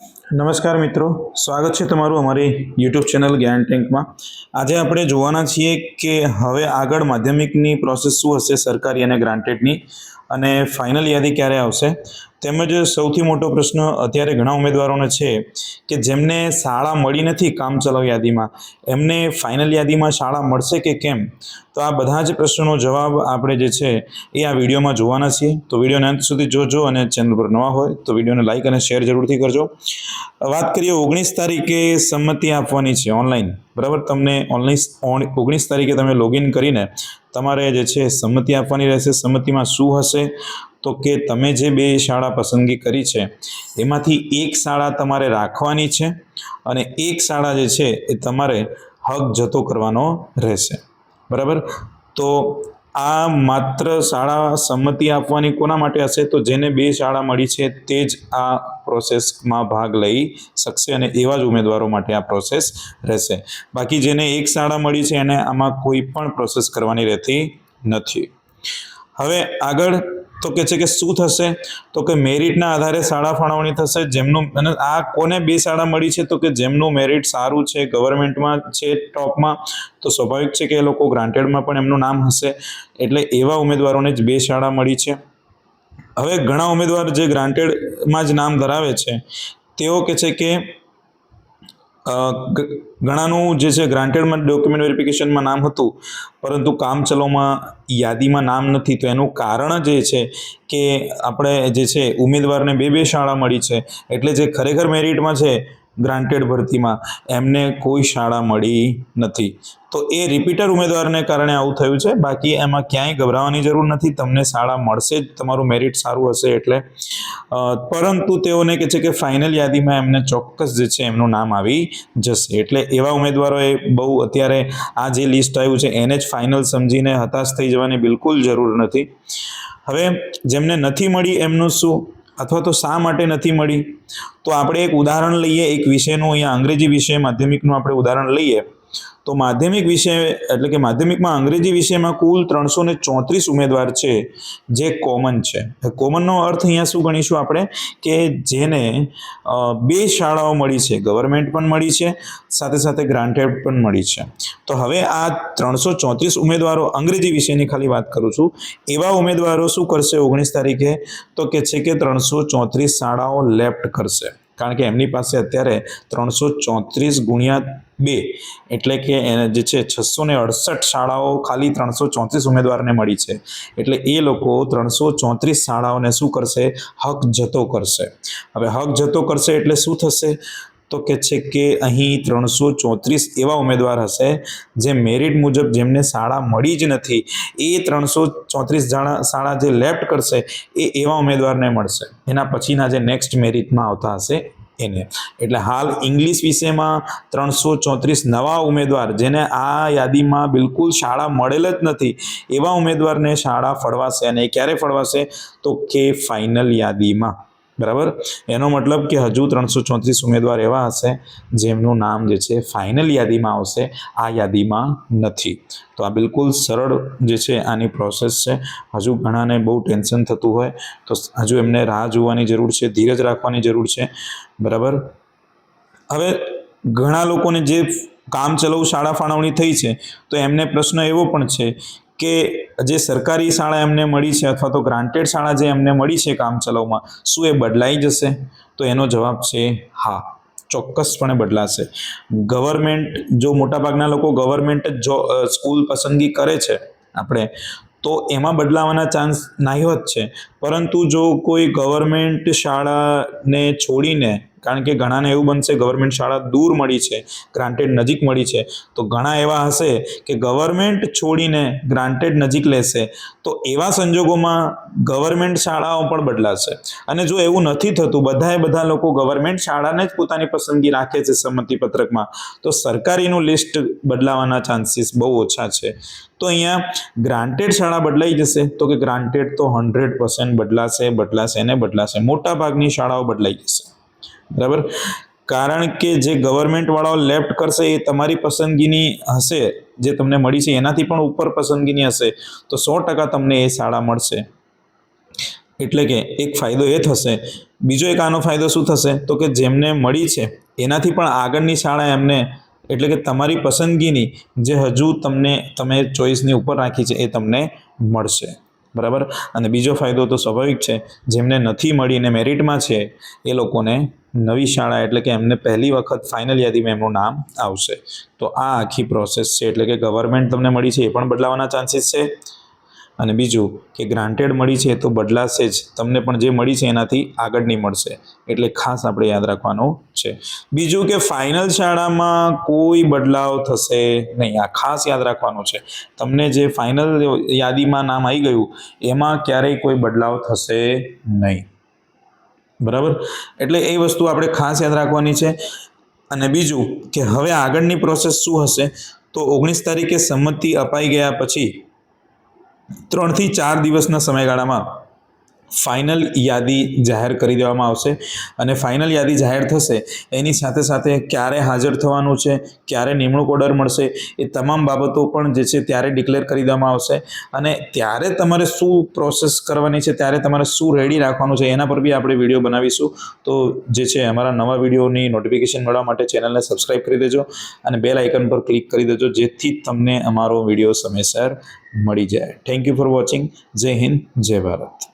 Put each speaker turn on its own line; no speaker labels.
નમસ્કાર મિત્રો, સ્વાગત છે તમારું અમારી યુટ્યુબ ચેનલ જ્ઞાન ટેન્કમાં. આજે આપણે જોવાના છીએ કે હવે આગળ માધ્યમિકની પ્રોસેસ શું હશે, સરકારી અને ગ્રાન્ટેડની, અને ફાઇનલ યાદી ક્યારે આવશે. તેમજ સૌથી મોટો પ્રશ્ન અત્યારે ઘણા ઉમેદવારોને છે કે જેમને શાળા મળી નથી કામચલાઉ યાદીમાં, એમને ફાઇનલ યાદીમાં શાળા મળશે કે કેમ. તો આ બધા જ પ્રશ્નોનો જવાબ આપણે જે છે એ આ વિડીયોમાં જોવાના છીએ. તો વિડીયોને અંત સુધી જોજો અને ચેનલ પર નવા હોય તો વિડીયોને લાઇક અને શેર જરૂરથી કરજો. વાત કરીએ 19 તારીખે સંમતિ આપવાની છે ઓનલાઈન, બરાબર. તમને ઓનલાઈન 19 તારીખે તમે લોગિન કરીને તમારે જે છે સંમતિ આપવાની રહેશે. સંમતિમાં શું હશે તો કે તમે જે બે શાળા પસંદગી કરી છે એમાંથી એક શાળા તમારે રાખવાની છે અને એક શાળા જે છે એ તમારે હક જતો કરવાનો રહેશે, બરાબર. તો આ માત્ર શાળા સંમતિ આપવાની કોના માટે હશે? તો જેને બે શાળા મળી છે તે જ આ પ્રોસેસમાં ભાગ લઈ શકશે અને એવા જ ઉમેદવારો માટે આ પ્રોસેસ રહેશે. બાકી જેને એક શાળા મળી છે એને આમાં કોઈ પણ પ્રોસેસ કરવાની રહેતી નથી. હવે આગળ તો કે છે કે શું થશે તો કે મેરિટના આધારે શાળા ફાળવણી થશે. જેમનું, અને આ કોને બે શાળા મળી છે તો કે જેમનું મેરિટ સારું છે, ગવર્મેન્ટમાં છે ટોપમાં, તો સ્વાભાવિક છે કે એ લોકો ગ્રાન્ટેડમાં પણ એમનું નામ હશે. એટલે એવા ઉમેદવારોને જ બે શાળા મળી છે. હવે ઘણા ઉમેદવાર જે ગ્રાન્ટેડમાં જ નામ ધરાવે છે તેઓ કે છે કે ઘણાનું જે છે ગ્રાન્ટેડમાં ડોક્યુમેન્ટ વેરિફિકેશનમાં નામ હતું પરંતુ કામચલાઉમાં યાદીમાં નામ નથી. તો એનું કારણ જ એ છે કે આપણે જે છે ઉમેદવારને બે શાળા મળી છે, એટલે જે ખરેખર મેરિટમાં છે ગ્રાન્ટેડ ભરતીમાં એમને કોઈ શાળા મળી નથી. તો એ રિપીટર ઉમેદવારને કારણે આવું થયું છે. બાકી એમાં ક્યાંય ગભરાવાની જરૂર નથી, તમને શાળા મળશે જ, તમારું મેરિટ સારું હશે એટલે. પરંતુ તેઓને કહે છે કે ફાઇનલ યાદીમાં એમને ચોક્કસ જે છે એમનું નામ આવી જશે. એટલે એવા ઉમેદવારોએ બહુ અત્યારે આ જે લિસ્ટ આવ્યું છે એને જ ફાઇનલ સમજીને હતાશ થઈ જવાની બિલકુલ જરૂર નથી. હવે જેમને નથી મળી એમનું શું, અથવા તો શા માટે નથી મળી, તો આપણે એક ઉદાહરણ લઈએ એક વિષયનું. અહીંયા અંગ્રેજી વિષય માધ્યમિકનું આપણે ઉદાહરણ લઈએ તો માધ્યમિક વિષય એટલે કે માધ્યમિકમાં અંગ્રેજી વિષયમાં કુલ 334 ઉમેદવાર છે જે કોમન છે. કોમનનો અર્થ અહીંયા શું ગણીશું આપણે કે જેને બે શાળાઓ મળી છે, ગવર્મેન્ટ પણ મળી છે, સાથે સાથે ગ્રાન્ટેડ પણ મળી છે. તો હવે આ 334 ઉમેદવારો, અંગ્રેજી વિષયની ખાલી વાત કરું છું, એવા ઉમેદવારો શું કરશે 19 તારીખે તો કે છે કે 334 શાળાઓ લેફ્ટ કરશે. કારણ કે એમની પાસે અત્યારે 334 ગુણ્યા 2 એટલે કે જે છે 668 શાળાઓ ખાલી 334 ઉમેદવારને મળી છે. એટલે એ લોકો 334 શાળાઓને શું કરશે? હક જતો કરશે. હવે હક જતો કરશે એટલે શું થશે તો કે છે કે અહીં 334 એવા ઉમેદવાર હશે જે મેરિટ મુજબ જેમને શાળા મળી જ નથી, એ 334 શાળા જે લેફ્ટ કરશે એ એવા ઉમેદવારને મળશે, એના પછીના જે નેક્સ્ટ મેરિટમાં આવતા હશે એને. એટલે હાલ ઇંગ્લિશ વિષયમાં 334 નવા ઉમેદવાર જેને આ યાદીમાં બિલકુલ શાળા મળેલ જ નથી એવા ઉમેદવારને શાળા ફળવાશે. અને ક્યારે ફળવાશે તો કે ફાઇનલ યાદીમાં, બરાબર. એનો મતલબ કે હજુ 334 ઉમેદવાર એવા હશે જેમનું નામ જે છે ફાઇનલ યાદીમાં આવશે, આ યાદીમાં નથી. તો આ બિલકુલ સરળ જે છે આની પ્રોસેસ છે. હજુ ઘણાને બહુ ટેન્શન થતું હોય તો હજુ એમને રાહ જોવાની જરૂર છે, ધીરજ રાખવાની જરૂર છે, બરાબર. હવે ઘણા લોકોને જે કામચલાઉ શાળા ફાળવણી થઈ છે તો એમને પ્રશ્ન એવો પણ છે કે જે સરકારી શાળા એમને મળી છે અથવા તો ગ્રાન્ટેડ શાળા જે એમને મળી છે કામચલાઉમાં, શું એ બદલાઈ જશે? તો એનો જવાબ છે હા, ચોક્કસપણે બદલાશે. ગવર્મેન્ટ, જો મોટાભાગના લોકો ગવર્મેન્ટ જ સ્કૂલ પસંદગી કરે છે આપણે, તો એમાં બદલાવાના ચાન્સ નાહીવત છે. પરંતુ જો કોઈ ગવર્મેન્ટ શાળાને છોડીને, કારણ કે ઘણાને એવું બનશે ગવર્મેન્ટ શાળા દૂર મળી છે, ગ્રાન્ટેડ નજીક મળી છે, તો ઘણા એવા હશે કે ગવર્મેન્ટ છોડીને ગ્રાન્ટેડ નજીક લેશે. તો એવા સંજોગોમાં ગવર્મેન્ટ શાળાઓ પણ બદલાશે. અને જો એવું નથી થતું, બધા લોકો ગવર્મેન્ટ શાળાને જ પોતાની પસંદગી રાખે છે સંમતિ પત્રકમાં, તો સરકારીનું લિસ્ટ બદલાવાના ચાન્સીસ બહુ ઓછા છે. તો અહીંયા ગ્રાન્ટેડ શાળા બદલાઈ જશે તો કે ગ્રાન્ટેડ તો 100% બદલાશે. મોટા ભાગની શાળાઓ બદલાઈ જશે, બરાબર. કારણ કે જે ગવર્મેન્ટવાળાઓ લેફ્ટ કરશે એ તમારી પસંદગીની હશે, જે તમને મળી છે એનાથી પણ ઉપર પસંદગીની હશે, તો 100% તમને એ શાળા મળશે. એટલે કે એક ફાયદો એ થશે. બીજો એક આનો ફાયદો શું થશે તો કે જેમને મળી છે એનાથી પણ આગળની શાળા એમને એટલે કે તમારી પસંદગીની જે હજુ તમે ચોઈસની ઉપર રાખી છે એ તમને મળશે, બરાબર. અને બીજો ફાયદો તો સ્વાભાવિક છે, જેમને નથી મળી અને મેરિટમાં છે એ લોકોને નવી શાળા એટલે કે એમને પહેલી વખત ફાઇનલ યાદીમાં એમનું નામ આવશે. તો આ આખી પ્રોસેસ છે, એટલે કે ગવર્મેન્ટ તમને મળી છે એ પણ બદલાવાના ચાન્સીસ છે. અને બીજું કે ગ્રાન્ટેડ મળી છે તો બદલાશે જ, તમને પણ જે મળી છે એનાથી આગળની મળશે, એટલે ખાસ આપણે યાદ રાખવાનું છે. બીજું કે ફાઇનલ શાળામાં કોઈ બદલાવ થશે નહીં, આ ખાસ યાદ રાખવાનું છે. તમને જે ફાઇનલ યાદીમાં નામ આવી ગયું એમાં ક્યારેય કોઈ બદલાવ થશે નહીં, બરાબર. એટલે એ વસ્તુ આપણે ખાસ યાદ રાખવાની છે. અને બીજું કે હવે આગળની પ્રોસેસ શું હશે તો 19 તારીખે સંમતિ અપાઈ ગયા પછી 3 થી 4 દિવસના સમયગાળામાં ફાઇનલ યાદી જાહેર કરી દેવામાં આવશે. અને ફાઇનલ યાદી જાહેર થશે એની સાથે સાથે ક્યારે હાજર થવાનું છે, ક્યારે નિમણૂક ઓર્ડર મળશે, એ તમામ બાબતો પણ જે છે ત્યારે ડિક્લેર કરી દેવામાં આવશે. અને ત્યારે તમારે શું પ્રોસેસ કરવાની છે, ત્યારે તમારે શું રેડી રાખવાનું છે એના પર બી આપણે વિડીયો બનાવીશું. તો જે છે અમારા નવા વિડીયોની નોટિફિકેશન મળવા માટે ચેનલને સબસ્ક્રાઈબ કરી દેજો અને બેલ આઇકન પર ક્લિક કરી દેજો, જેથી તમને અમારો વિડીયો સમયસર મળી જાય. Thank you for watching. જય હિન્દ, જય ભારત.